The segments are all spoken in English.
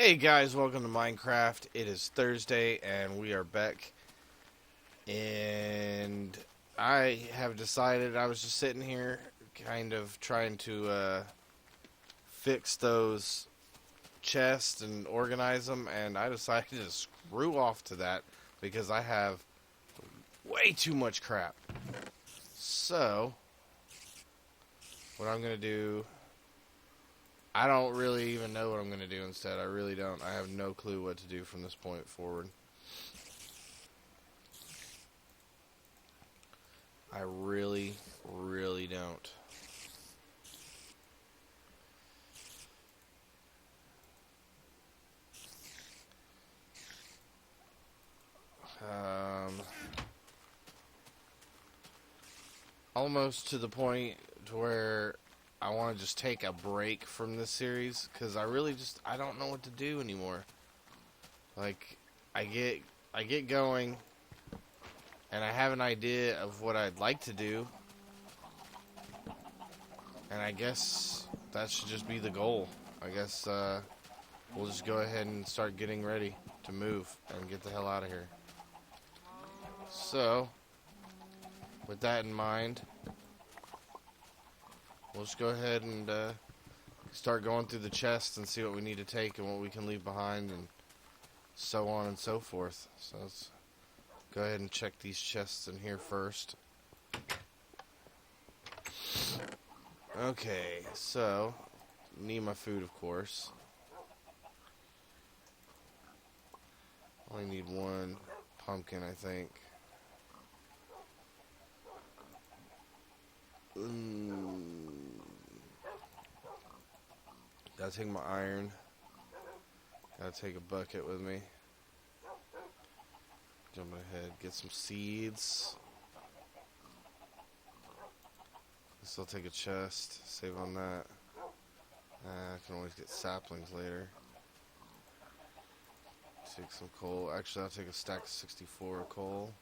Hey guys, welcome to Minecraft. It is Thursday and we are back. And I have decided, I was just sitting here kind of trying to fix those chests and organize them, and I decided to screw off to that because I have way too much crap. So, what I'm going to do, I don't really even know what I'm going to do instead. I really don't. I have no clue what to do from this point forward. I really don't. Almost to the point to where I want to just take a break from this series because I don't know what to do anymore. Like I get going and I have an idea of what I'd like to do, and I guess that should just be the goal. I guess we'll just go ahead and start getting ready to move and get the hell out of here. So, with that in mind, we'll just go ahead and start going through the chests and see what we need to take and what we can leave behind, and so on and so forth. So let's go ahead and check these chests in here first. Okay, so need my food, of course. Only need one pumpkin, I think. Gotta take my iron. Gotta take a bucket with me. Jump ahead, get some seeds. Guess I'll take a chest, save on that. I can always get saplings later. Take some coal. Actually, I'll take a stack of 64 coal.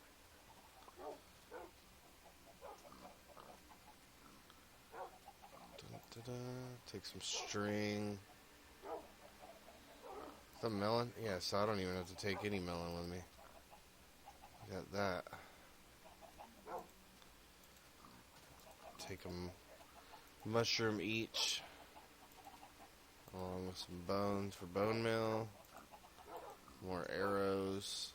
Take some string. Is that melon? Yeah, so I don't even have to take any melon with me. Got that. Take a mushroom each, along with some bones for bone meal. More arrows.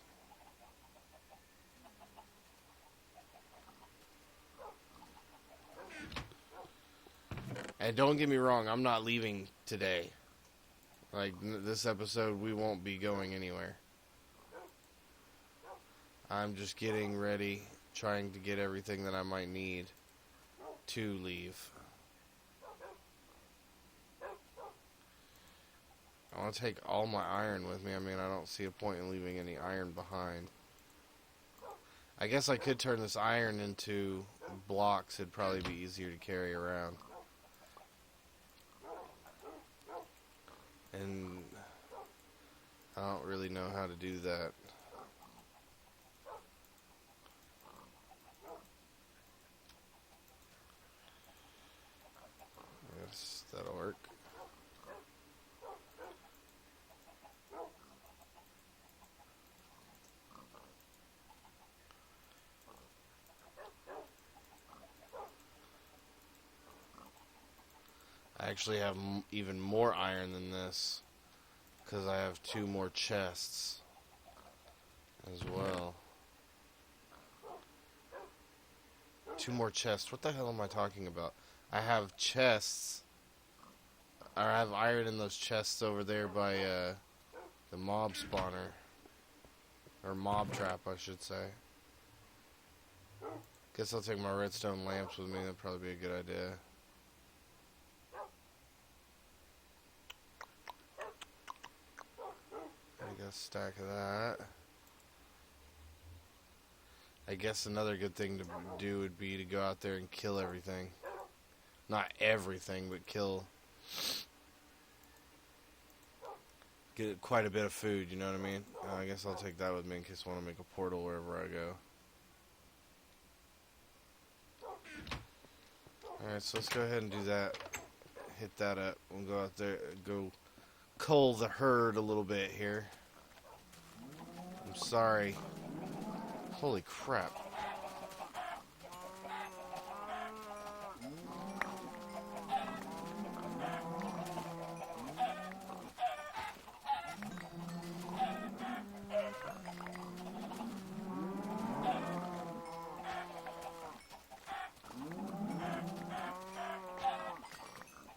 And don't get me wrong, I'm not leaving today. Like, this episode, we won't be going anywhere. I'm just getting ready, trying to get everything that I might need to leave. I want to take all my iron with me. I mean, I don't see a point in leaving any iron behind. I guess I could turn this iron into blocks. It'd probably be easier to carry around. And I don't really know how to do that. I guess that'll work. I actually have even more iron than this, because I have 2 more chests as well. 2 more chests. What the hell am I talking about? I have chests, or I have iron in those chests over there by the mob spawner, or mob trap, I should say. Guess I'll take my redstone lamps with me. That'd probably be a good idea. I got a stack of that. I guess another good thing to do would be to go out there and kill everything. Not everything, but get quite a bit of food, you know what I mean? I guess I'll take that with me in case I want to make a portal wherever I go. Alright, so let's go ahead and do that. Hit that up. We'll go out there, go cull the herd a little bit here. I'm sorry. Holy crap.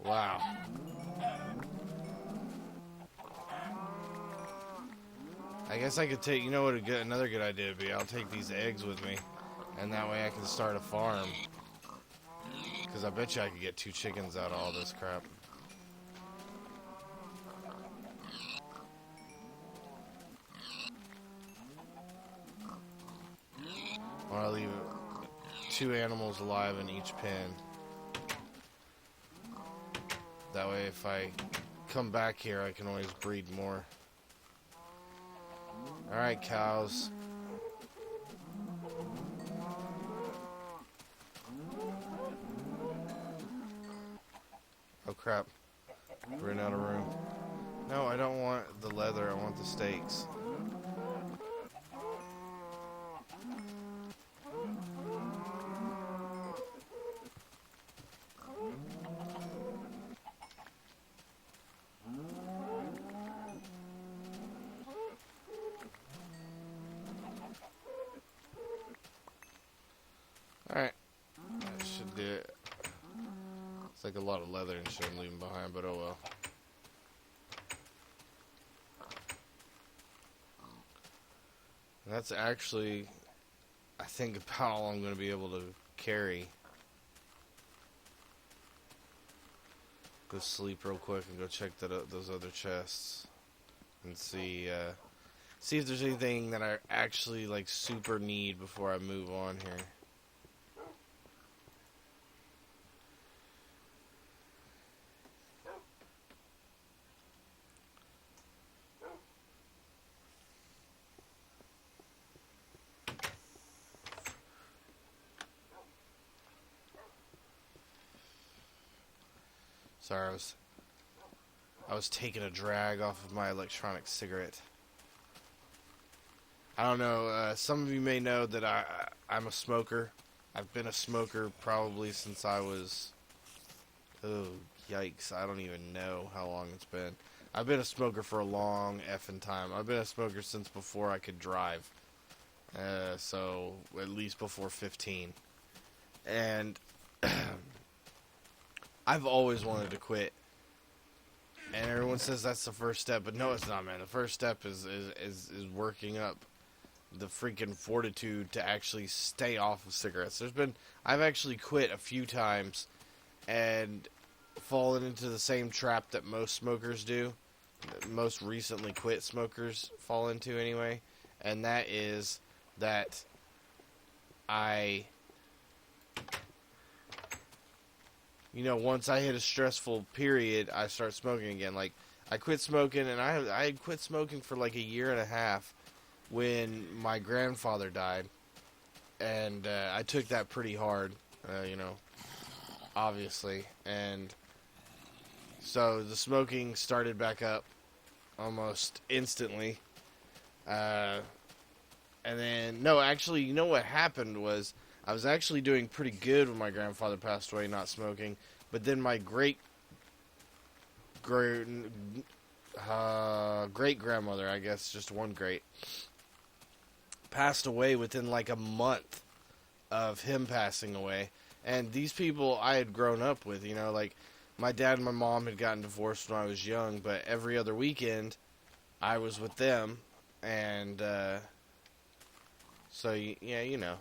Wow. I guess I could take, you know what another good idea would be? I'll take these eggs with me, and that way I can start a farm. Because I bet you I could get 2 chickens out of all this crap. Or I'll leave 2 animals alive in each pen. That way if I come back here, I can always breed more. Alright, cows. Oh crap. Ran out of room. No, I don't want the leather, I want the steaks. Alright. That should do it. It's like a lot of leather and shit I'm leaving behind, but oh well. And that's actually, I think, about all I'm going to be able to carry. Go sleep real quick and go check those other chests. And see if there's anything that I actually, like, super need before I move on here. Sorry, I was taking a drag off of my electronic cigarette. I don't know, some of you may know that I'm a smoker. I've been a smoker probably since I was, oh, yikes, I don't even know how long it's been. I've been a smoker for a long effing time. I've been a smoker since before I could drive. So, at least before 15. And I've always wanted to quit. And everyone says that's the first step, but no, it's not, man. The first step is working up the freaking fortitude to actually stay off of cigarettes. I've actually quit a few times and fallen into the same trap that most smokers do. Most recently quit smokers fall into anyway. And that is that once I hit a stressful period, I start smoking again. Like, I quit smoking, and I had quit smoking for like a year and a half when my grandfather died. And I took that pretty hard, obviously. And so the smoking started back up almost instantly. And then, no, actually, you know what happened was, I was actually doing pretty good when my grandfather passed away, not smoking. But then my great-grandmother, I guess, just one great, passed away within like a month of him passing away. And these people I had grown up with, like my dad and my mom had gotten divorced when I was young, but every other weekend I was with them. And so, yeah,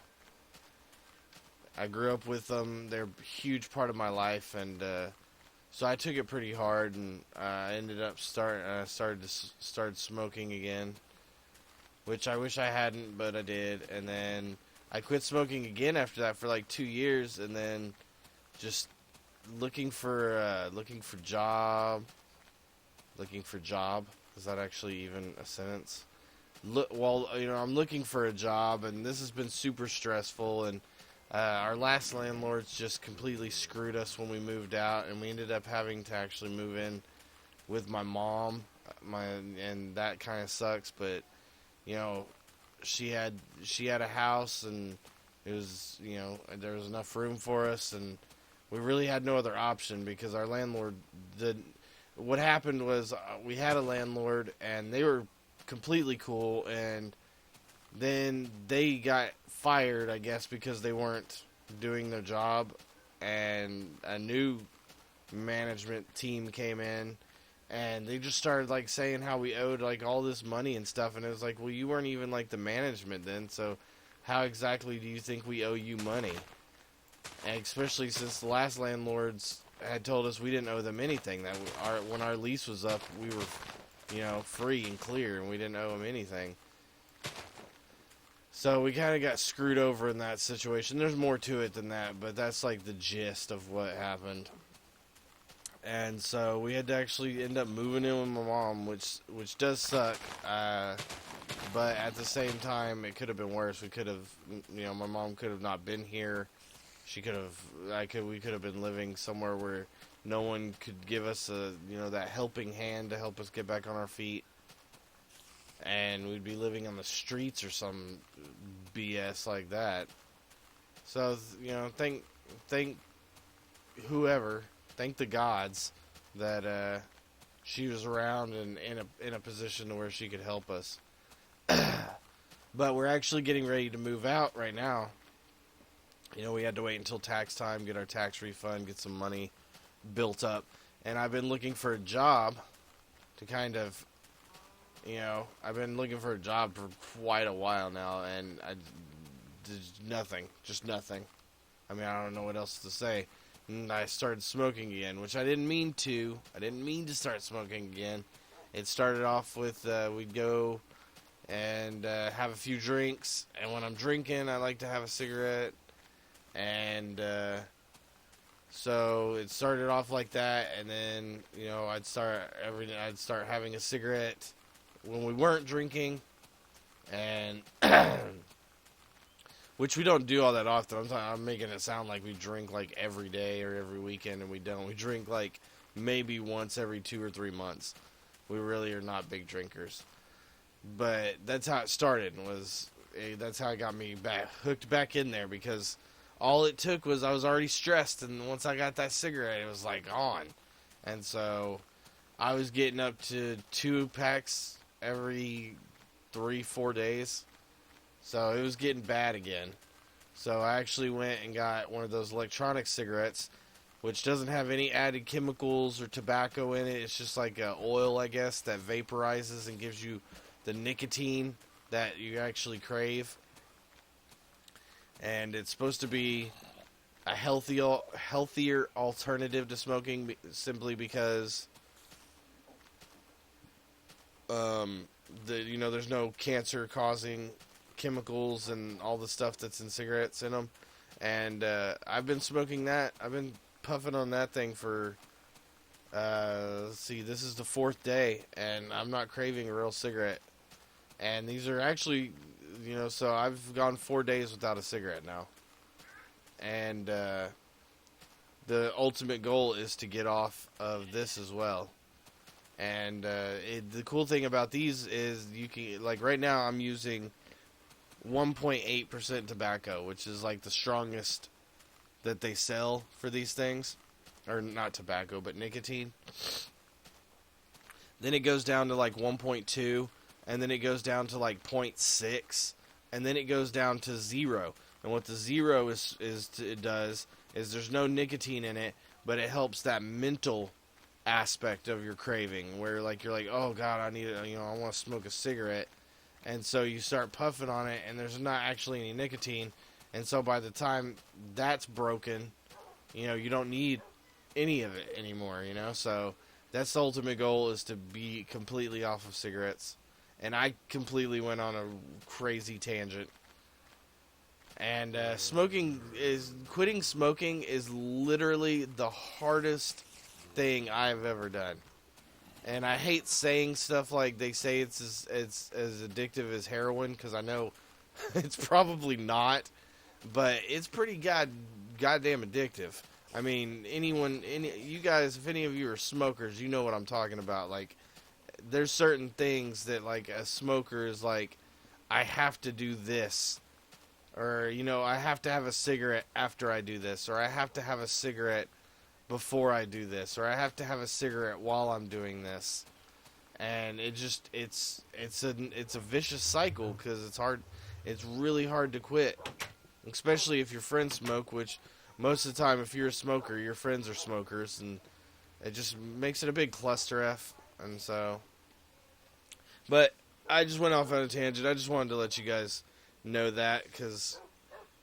I grew up with them. They're a huge part of my life, and so I took it pretty hard, and I ended up started smoking again, which I wish I hadn't, but I did. And then I quit smoking again after that for like 2 years, and then just looking for job. Is that actually even a sentence? I'm looking for a job, and this has been super stressful, and our last landlords just completely screwed us when we moved out, and we ended up having to actually move in with my mom, and that kind of sucks. But you know, she had a house, and it was, you know, there was enough room for us, and we really had no other option because our landlord did. What happened was we had a landlord, and they were completely cool, and then they got fired, I guess, because they weren't doing their job, and a new management team came in, and they just started like saying how we owed like all this money and stuff, and it was like, well, you weren't even like the management then, so how exactly do you think we owe you money? And especially since the last landlords had told us we didn't owe them anything, that when our lease was up, we were, you know, free and clear, and we didn't owe them anything. So we kind of got screwed over in that situation. There's more to it than that, but that's like the gist of what happened. And so we had to actually end up moving in with my mom, which does suck. But at the same time, it could have been worse. We could have, you know, my mom could have not been here. We could have been living somewhere where no one could give us that helping hand to help us get back on our feet. And we'd be living on the streets or some BS like that. So, you know, thank the gods that she was around and in a position where she could help us. But we're actually getting ready to move out right now. You know, we had to wait until tax time, get our tax refund, get some money built up. And I've been looking for a job to kind of, you know, I've been looking for a job for quite a while now, and just nothing. I mean, I don't know what else to say. And I started smoking again, which I didn't mean to. I didn't mean to start smoking again. It started off with we'd go and have a few drinks, and when I'm drinking, I like to have a cigarette. And so it started off like that, and then, you know, I'd start having a cigarette when we weren't drinking, and which we don't do all that often. I'm making it sound like we drink like every day or every weekend, and we don't. We drink like maybe once every 2 or 3 months. We really are not big drinkers, but that's how it started. That's how it got me hooked back in there, because all it took was I was already stressed, and once I got that cigarette, it was like on. And so I was getting up to 2 packs every 3-4 days. So it was getting bad again. So I actually went and got one of those electronic cigarettes, which doesn't have any added chemicals or tobacco in it. It's just like oil, I guess, that vaporizes and gives you the nicotine that you actually crave. And it's supposed to be a healthier alternative to smoking, simply because there's no cancer-causing chemicals and all the stuff that's in cigarettes in them. And I've been smoking that. I've been puffing on that thing for, this is the 4th day, and I'm not craving a real cigarette. And these are actually, so I've gone 4 days without a cigarette now. And the ultimate goal is to get off of this as well. And the cool thing about these is you can, like right now I'm using 1.8% tobacco, which is like the strongest that they sell for these things. Or not tobacco, but nicotine. Then it goes down to like 1.2, and then it goes down to like 0.6, and then it goes down to 0. And what the 0 does is there's no nicotine in it, but it helps that mental aspect of your craving, where like you're like, oh god, I want to smoke a cigarette, and so you start puffing on it, and there's not actually any nicotine, and so by the time that's broken, you don't need any of it anymore, so that's the ultimate goal, is to be completely off of cigarettes. And I completely went on a crazy tangent. And quitting smoking is literally the hardest thing I've ever done. And I hate saying stuff like they say it's as addictive as heroin, because I know it's probably not, but it's pretty goddamn addictive. I mean, you guys, if any of you are smokers, you know what I'm talking about. Like, there's certain things that, like, a smoker is like, I have to do this. Or, I have to have a cigarette after I do this. Or I have to have a cigarette before I do this. Or I have to have a cigarette while I'm doing this. And it's a vicious cycle because it's hard. It's really hard to quit. Especially if your friends smoke, which most of the time, if you're a smoker, your friends are smokers. And it just makes it a big cluster F. And so... But I just went off on a tangent. I just wanted to let you guys know that because,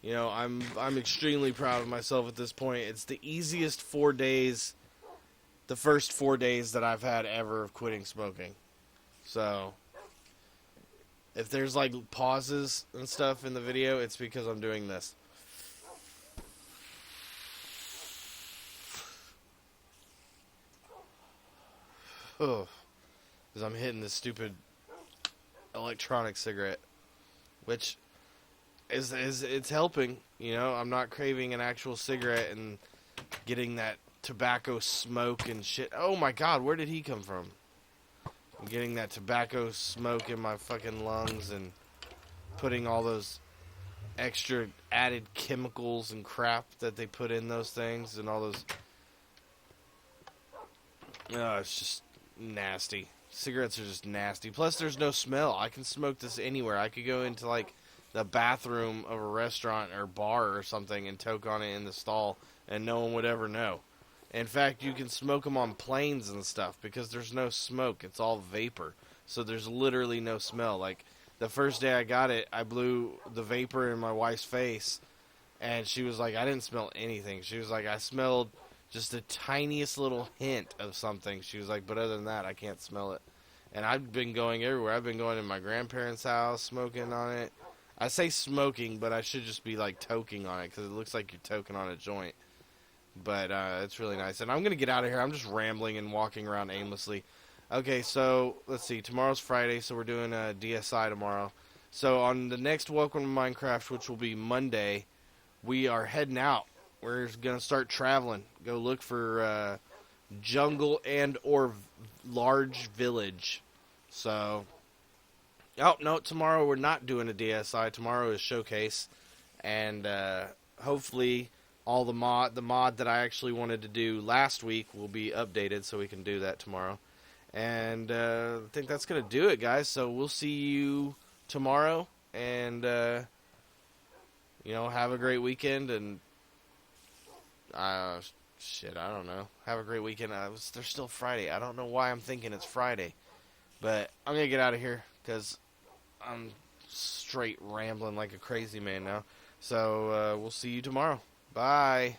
I'm extremely proud of myself at this point. It's the easiest 4 days, the first 4 days that I've had ever of quitting smoking. So, if there's like pauses and stuff in the video, it's because I'm doing this. Oh, because I'm hitting this stupid electronic cigarette, which is it's helping. I'm not craving an actual cigarette and getting that tobacco smoke and shit. Oh my god, where did he come from? I'm getting that tobacco smoke in my fucking lungs and putting all those extra added chemicals and crap that they put in those things and all those. Oh, it's just nasty. Cigarettes are just nasty. Plus, there's no smell. I can smoke this anywhere. I could go into, like, the bathroom of a restaurant or bar or something and toke on it in the stall, and no one would ever know. In fact, you can smoke them on planes and stuff because there's no smoke. It's all vapor. So there's literally no smell. Like, the first day I got it, I blew the vapor in my wife's face, and she was like, I didn't smell anything. She was like, I smelled just the tiniest little hint of something. She was like, but other than that, I can't smell it. And I've been going everywhere. I've been going to my grandparents' house, smoking on it. I say smoking, but I should just be like toking on it because it looks like you're toking on a joint. But it's really nice. And I'm going to get out of here. I'm just rambling and walking around aimlessly. Okay, so let's see. Tomorrow's Friday, so we're doing a DSI tomorrow. So on the next Welcome to Minecraft, which will be Monday, we are heading out. We're going to start traveling. Go look for jungle and or large village. So, oh, no, tomorrow we're not doing a DSI. Tomorrow is Showcase. And hopefully all the mod that I actually wanted to do last week will be updated so we can do that tomorrow. And I think that's going to do it, guys. So we'll see you tomorrow. And, have a great weekend. And shit, I don't know. Have a great weekend. There's still Friday. I don't know why I'm thinking it's Friday. But I'm going to get out of here because I'm straight rambling like a crazy man now. So we'll see you tomorrow. Bye.